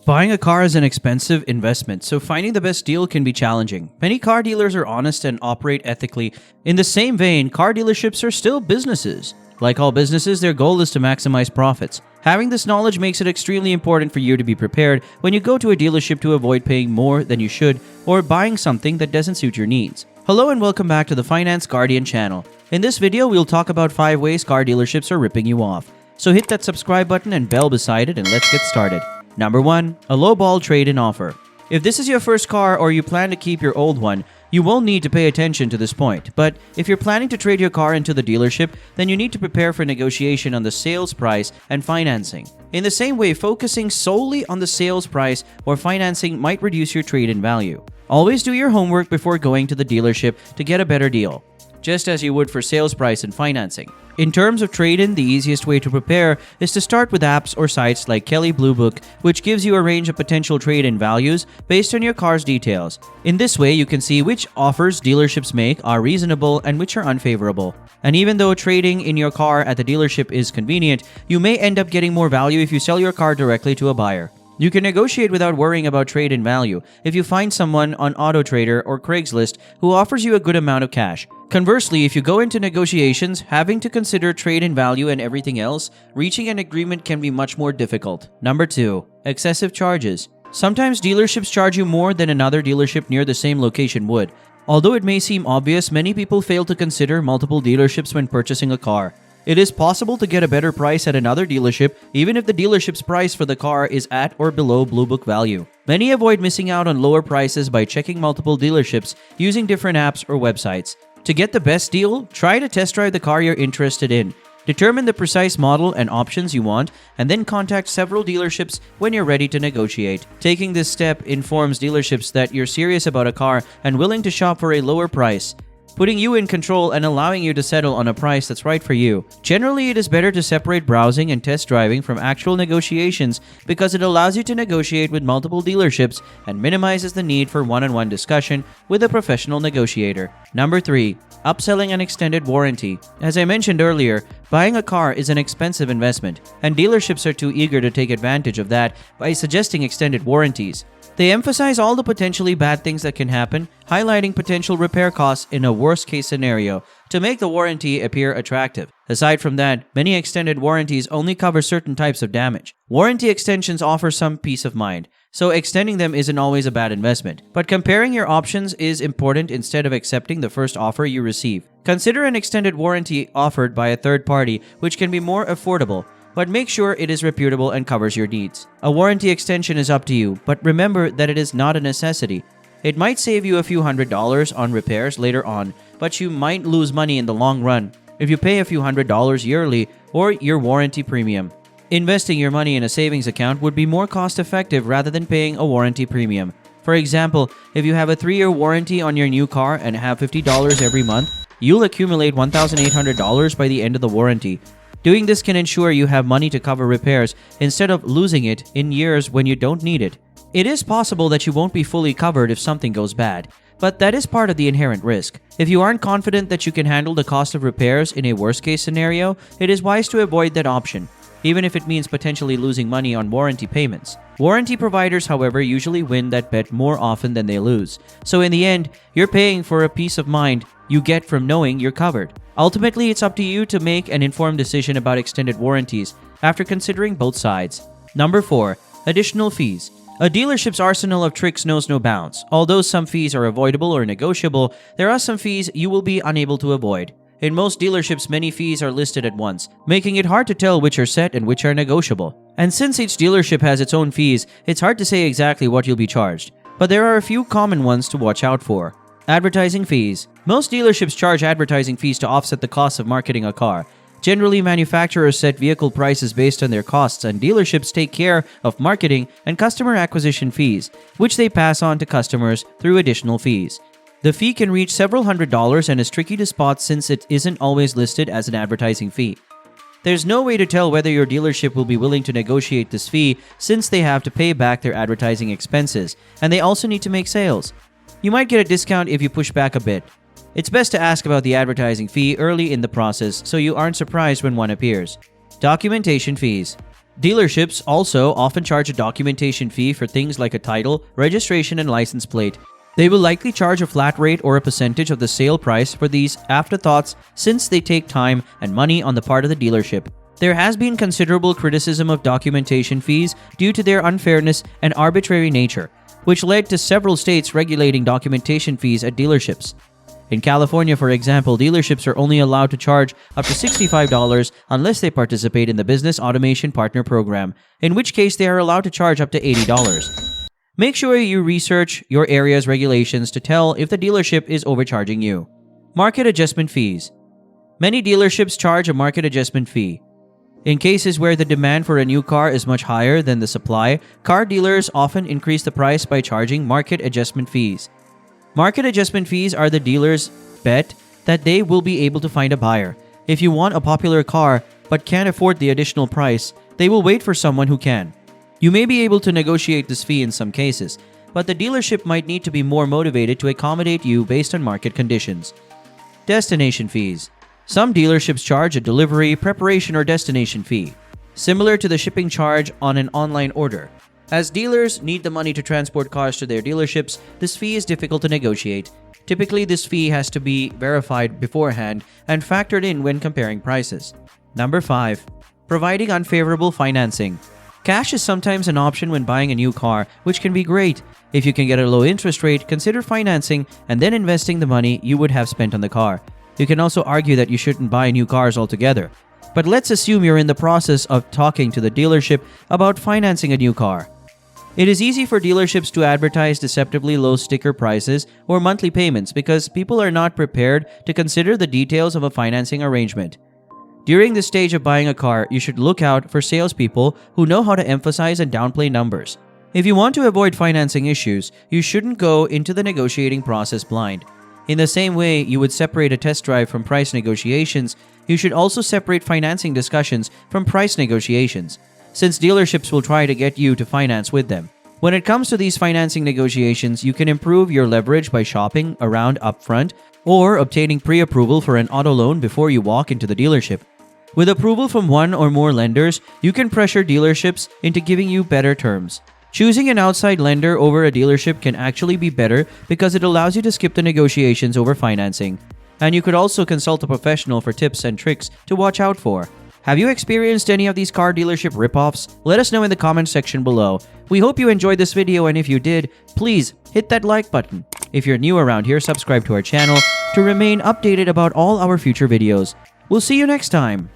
Buying a car is an expensive investment, so finding the best deal can be challenging. Many car dealers are honest and operate ethically. In the same vein, car dealerships are still businesses. Like all businesses, their goal is to maximize profits. Having this knowledge makes it extremely important for you to be prepared when you go to a dealership to avoid paying more than you should or buying something that doesn't suit your needs. Hello and welcome back to the Finance Guardian channel. In this video, we'll talk about 5 ways car dealerships are ripping you off. So hit that subscribe button and bell beside it and let's get started. Number 1. A lowball trade-in offer. If this is your first car or you plan to keep your old one, you won't need to pay attention to this point. But if you're planning to trade your car into the dealership, then you need to prepare for negotiation on the sales price and financing. In the same way, focusing solely on the sales price or financing might reduce your trade-in value. Always do your homework before going to the dealership to get a better deal, just as you would for sales price and financing. In terms of trade-in, the easiest way to prepare is to start with apps or sites like Kelley Blue Book, which gives you a range of potential trade-in values based on your car's details. In this way, you can see which offers dealerships make are reasonable and which are unfavorable. And even though trading in your car at the dealership is convenient, you may end up getting more value if you sell your car directly to a buyer. You can negotiate without worrying about trade-in value if you find someone on AutoTrader or Craigslist who offers you a good amount of cash. Conversely, if you go into negotiations having to consider trade-in value and everything else, reaching an agreement can be much more difficult. Number 2. Excessive charges. Sometimes dealerships charge you more than another dealership near the same location would. Although it may seem obvious, many people fail to consider multiple dealerships when purchasing a car. It is possible to get a better price at another dealership even if the dealership's price for the car is at or below Blue Book value. Many avoid missing out on lower prices by checking multiple dealerships using different apps or websites. To get the best deal, try to test drive the car you're interested in. Determine the precise model and options you want, and then contact several dealerships when you're ready to negotiate. Taking this step informs dealerships that you're serious about a car and willing to shop for a lower price, putting you in control and allowing you to settle on a price that's right for you. Generally, it is better to separate browsing and test driving from actual negotiations because it allows you to negotiate with multiple dealerships and minimizes the need for one-on-one discussion with a professional negotiator. Number 3. Upselling and extended warranty. As I mentioned earlier, buying a car is an expensive investment, and dealerships are too eager to take advantage of that by suggesting extended warranties. They emphasize all the potentially bad things that can happen, highlighting potential repair costs in a worst-case scenario to make the warranty appear attractive. Aside from that, many extended warranties only cover certain types of damage. Warranty extensions offer some peace of mind, so extending them isn't always a bad investment. But comparing your options is important instead of accepting the first offer you receive. Consider an extended warranty offered by a third party, which can be more affordable, but make sure it is reputable and covers your needs. A warranty extension is up to you, but remember that it is not a necessity. It might save you a few $100s on repairs later on, but you might lose money in the long run if you pay a few $100s yearly or your warranty premium. Investing your money in a savings account would be more cost-effective rather than paying a warranty premium. For example, if you have a 3-year warranty on your new car and have $50 every month, you'll accumulate $1,800 by the end of the warranty. Doing this can ensure you have money to cover repairs instead of losing it in years when you don't need it. It is possible that you won't be fully covered if something goes bad, but that is part of the inherent risk. If you aren't confident that you can handle the cost of repairs in a worst-case scenario, it is wise to avoid that option, even if it means potentially losing money on warranty payments. Warranty providers, however, usually win that bet more often than they lose. So in the end, you're paying for a peace of mind you get from knowing you're covered. Ultimately, it's up to you to make an informed decision about extended warranties after considering both sides. Number 4. Additional fees. A dealership's arsenal of tricks knows no bounds. Although some fees are avoidable or negotiable, there are some fees you will be unable to avoid. In most dealerships, many fees are listed at once, making it hard to tell which are set and which are negotiable. And since each dealership has its own fees, it's hard to say exactly what you'll be charged. But there are a few common ones to watch out for. Advertising fees. Most dealerships charge advertising fees to offset the cost of marketing a car. Generally, manufacturers set vehicle prices based on their costs, and dealerships take care of marketing and customer acquisition fees, which they pass on to customers through additional fees. The fee can reach several $100s and is tricky to spot since it isn't always listed as an advertising fee. There's no way to tell whether your dealership will be willing to negotiate this fee since they have to pay back their advertising expenses, and they also need to make sales. You might get a discount if you push back a bit. It's best to ask about the advertising fee early in the process so you aren't surprised when one appears. Documentation fees. Dealerships also often charge a documentation fee for things like a title, registration, and license plate. They will likely charge a flat rate or a percentage of the sale price for these afterthoughts since they take time and money on the part of the dealership. There has been considerable criticism of documentation fees due to their unfairness and arbitrary nature, which led to several states regulating documentation fees at dealerships. In California, for example, dealerships are only allowed to charge up to $65 unless they participate in the Business Automation Partner Program, in which case they are allowed to charge up to $80. Make sure you research your area's regulations to tell if the dealership is overcharging you. Market adjustment fees. Many dealerships charge a market adjustment fee. In cases where the demand for a new car is much higher than the supply, car dealers often increase the price by charging market adjustment fees. Market adjustment fees are the dealer's bet that they will be able to find a buyer. If you want a popular car but can't afford the additional price, they will wait for someone who can. You may be able to negotiate this fee in some cases, but the dealership might need to be more motivated to accommodate you based on market conditions. Destination fees. Some dealerships charge a delivery, preparation, or destination fee, similar to the shipping charge on an online order. As dealers need the money to transport cars to their dealerships, this fee is difficult to negotiate. Typically, this fee has to be verified beforehand and factored in when comparing prices. Number 5. Providing unfavorable financing. Cash is sometimes an option when buying a new car, which can be great. If you can get a low interest rate, consider financing and then investing the money you would have spent on the car. You can also argue that you shouldn't buy new cars altogether. But let's assume you're in the process of talking to the dealership about financing a new car. It is easy for dealerships to advertise deceptively low sticker prices or monthly payments because people are not prepared to consider the details of a financing arrangement. During this stage of buying a car, you should look out for salespeople who know how to emphasize and downplay numbers. If you want to avoid financing issues, you shouldn't go into the negotiating process blind. In the same way you would separate a test drive from price negotiations, you should also separate financing discussions from price negotiations, since dealerships will try to get you to finance with them. When it comes to these financing negotiations, you can improve your leverage by shopping around upfront or obtaining pre-approval for an auto loan before you walk into the dealership. With approval from one or more lenders, you can pressure dealerships into giving you better terms. Choosing an outside lender over a dealership can actually be better because it allows you to skip the negotiations over financing. And you could also consult a professional for tips and tricks to watch out for. Have you experienced any of these car dealership ripoffs? Let us know in the comment section below. We hope you enjoyed this video, and if you did, please hit that like button. If you're new around here, subscribe to our channel to remain updated about all our future videos. We'll see you next time.